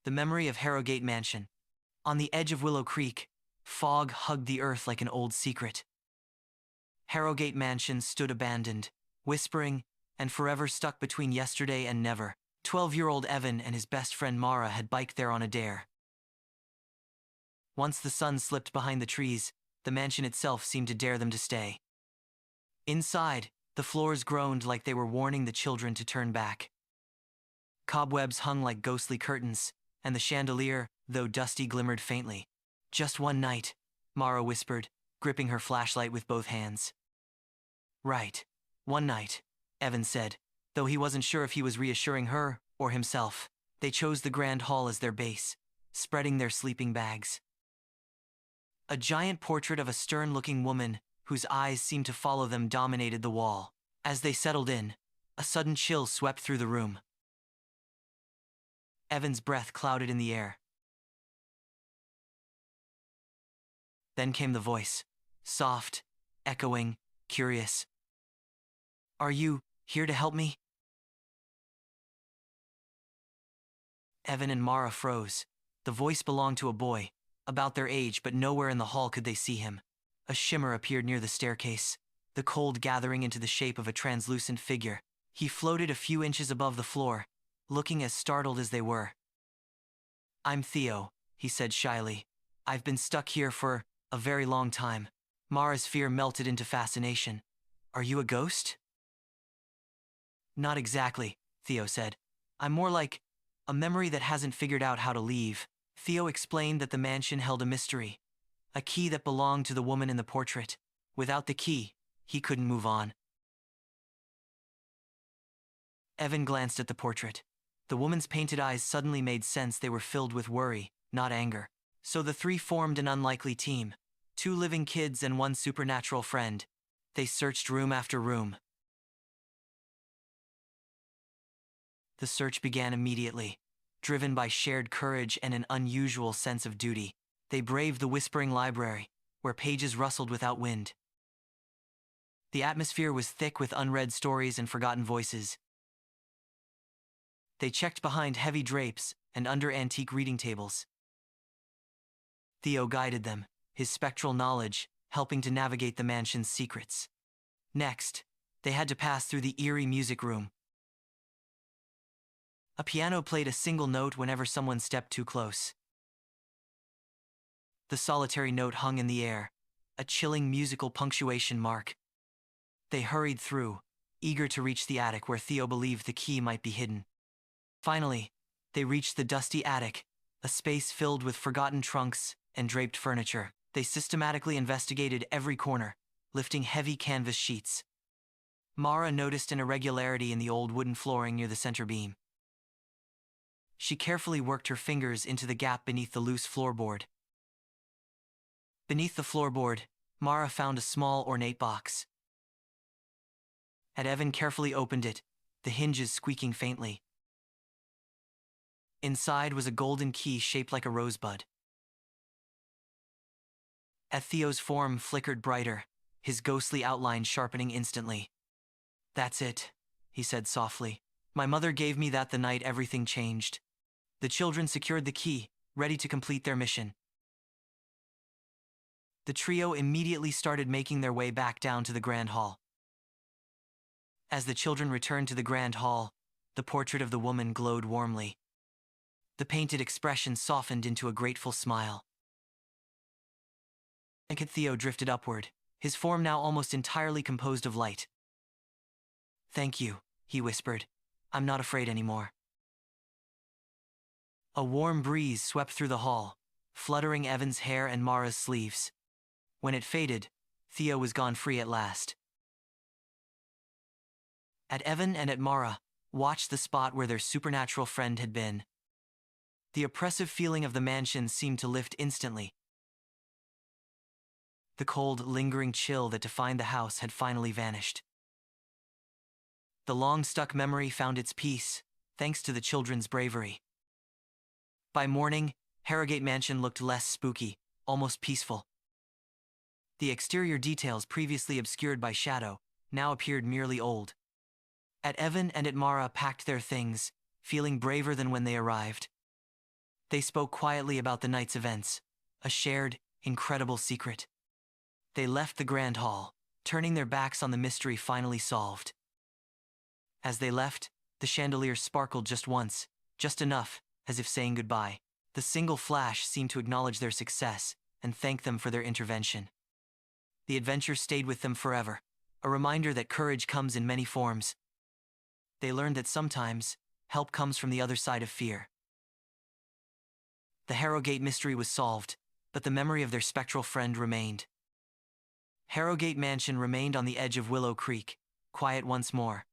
the memory of Harrowgate Mansion. On the edge of Willow Creek, fog hugged the earth like an old secret. Harrowgate Mansion stood abandoned, whispering, and forever stuck between yesterday and never. 12-year-old Evan and his best friend Mara had biked there on a dare. Once the sun slipped behind the trees, the mansion itself seemed to dare them to stay. Inside, the floors groaned like they were warning the children to turn back. Cobwebs hung like ghostly curtains, and the chandelier, though dusty, glimmered faintly. "Just one night," Mara whispered, gripping her flashlight with both hands. "Right. One night," Evan said, though he wasn't sure if he was reassuring her or himself. They chose the grand hall as their base, spreading their sleeping bags. A giant portrait of a stern-looking woman, whose eyes seemed to follow them, dominated the wall. As they settled in, a sudden chill swept through the room. Evan's breath clouded in the air. Then came the voice, soft, echoing, curious. "Are you here to help me?" Evan and Mara froze. The voice belonged to a boy, about their age, but nowhere in the hall could they see him. A shimmer appeared near the staircase, the cold gathering into the shape of a translucent figure. He floated a few inches above the floor, looking as startled as they were. "I'm Theo," he said shyly. "I've been stuck here for a very long time." Mara's fear melted into fascination. "Are you a ghost?" "Not exactly," Theo said. "I'm more like a memory that hasn't figured out how to leave." Theo explained that the mansion held a mystery, a key that belonged to the woman in the portrait. Without the key, he couldn't move on. Evan glanced at the portrait. The woman's painted eyes suddenly made sense. They were filled with worry, not anger. So the three formed an unlikely team, 2 living kids and 1 supernatural friend. They searched room after room. The search began immediately. Driven by shared courage and an unusual sense of duty, they braved the whispering library, where pages rustled without wind. The atmosphere was thick with unread stories and forgotten voices. They checked behind heavy drapes and under antique reading tables. Theo guided them, his spectral knowledge helping to navigate the mansion's secrets. Next, they had to pass through the eerie music room. A piano played a single note whenever someone stepped too close. The solitary note hung in the air, a chilling musical punctuation mark. They hurried through, eager to reach the attic where Theo believed the key might be hidden. Finally, they reached the dusty attic, a space filled with forgotten trunks and draped furniture. They systematically investigated every corner, lifting heavy canvas sheets. Mara noticed an irregularity in the old wooden flooring near the center beam. She carefully worked her fingers into the gap beneath the loose floorboard. Beneath the floorboard, Mara found a small, ornate box. Evan carefully opened it, the hinges squeaking faintly. Inside was a golden key shaped like a rosebud. Theo's form flickered brighter, his ghostly outline sharpening instantly. "That's it," he said softly. "My mother gave me that the night everything changed." The children secured the key, ready to complete their mission. The trio immediately started making their way back down to the grand hall. As the children returned to the grand hall, the portrait of the woman glowed warmly. The painted expression softened into a grateful smile. Theo drifted upward, his form now almost entirely composed of light. "Thank you," he whispered. "I'm not afraid anymore." A warm breeze swept through the hall, fluttering Evan's hair and Mara's sleeves. When it faded, Theo was gone free at last. Evan and Mara watched the spot where their supernatural friend had been. The oppressive feeling of the mansion seemed to lift instantly. The cold, lingering chill that defined the house had finally vanished. The long-stuck memory found its peace, thanks to the children's bravery. By morning, Harrowgate Mansion looked less spooky, almost peaceful. The exterior details previously obscured by shadow now appeared merely old. Evan and Mara packed their things, feeling braver than when they arrived. They spoke quietly about the night's events, a shared, incredible secret. They left the grand hall, turning their backs on the mystery finally solved. As they left, the chandelier sparkled just once, just enough, as if saying goodbye. The single flash seemed to acknowledge their success and thank them for their intervention. The adventure stayed with them forever, a reminder that courage comes in many forms. They learned that sometimes, help comes from the other side of fear. The Harrowgate mystery was solved, but the memory of their spectral friend remained. Harrowgate Mansion remained on the edge of Willow Creek, quiet once more,